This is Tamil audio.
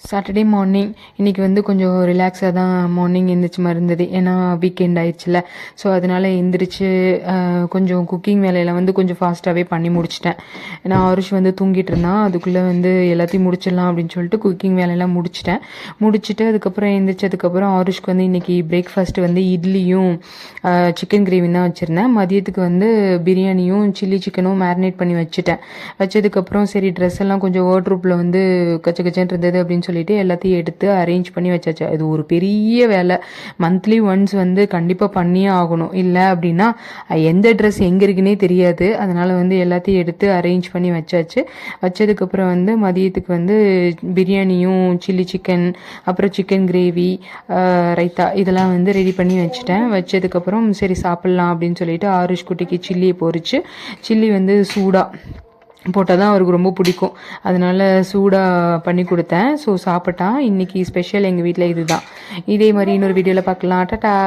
சாட்டர்டே மார்னிங் இன்றைக்கி வந்து கொஞ்சம் ரிலாக்ஸாக தான் மார்னிங் எழுந்திரிச்சு மாதிரி இருந்தது. ஏன்னா வீக்கெண்ட் ஆயிடுச்சுல. ஸோ அதனால் எழுந்திரிச்சு கொஞ்சம் குக்கிங் வேலையெல்லாம் வந்து கொஞ்சம் ஃபாஸ்ட்டாகவே பண்ணி முடிச்சிட்டேன். ஏன்னா ஆருஷ் வந்து தூங்கிட்டு இருந்தான். அதுக்குள்ளே வந்து எல்லாத்தையும் முடிச்சிடலாம் அப்படின்னு சொல்லிட்டு குக்கிங் வேலையெல்லாம் முடிச்சுட்டு அதுக்கப்புறம் எழுந்திரிச்சதுக்கப்புறம் ஆருஷ்க்கு வந்து இன்றைக்கி பிரேக்ஃபாஸ்ட்டு வந்து இட்லியும் சிக்கன் கிரேவி தான் வச்சுருந்தேன். மதியத்துக்கு வந்து பிரியாணியும் சில்லி சிக்கனும் மேரினேட் பண்ணி வச்சதுக்கப்புறம் சரி ட்ரெஸ் எல்லாம் கொஞ்சம் வார்ட்ரூப்பில் வந்து கச்சன்னு இருந்தது அப்படின்னு சொல்லிட்டு எல்லாத்தையும் எடுத்து அரேஞ்ச் பண்ணி வச்சாச்சு. அது ஒரு பெரிய வேலை. மந்த்லி ஒன்ஸ் வந்து கண்டிப்பாக பண்ணியே ஆகணும். இல்லை அப்படின்னா எந்த ட்ரெஸ் எங்கே இருக்குன்னே தெரியாது. அதனால் வந்து எல்லாத்தையும் எடுத்து அரேஞ்ச் பண்ணி வச்சதுக்கப்புறம் வந்து மதியத்துக்கு வந்து பிரியாணியும் சில்லி சிக்கன் அப்புறம் சிக்கன் கிரேவி ரைத்தா இதெல்லாம் வந்து ரெடி பண்ணி வச்சதுக்கப்புறம் சரி சாப்பிட்லாம் அப்படின்னு சொல்லிட்டு ஆருஷ் குட்டிக்கு சில்லியை பொரிச்சு சில்லி வந்து சூடாக போட்டால் தான் அவருக்கு ரொம்ப பிடிக்கும். அதனால் சூடாக பண்ணி கொடுத்தேன். ஸோ சாப்பிட்டான். இன்றைக்கி ஸ்பெஷல் எங்கள் வீட்டில் இதுதான். இதே மாதிரி இன்னொரு வீடியோவில் பார்க்கலாம். டாடா.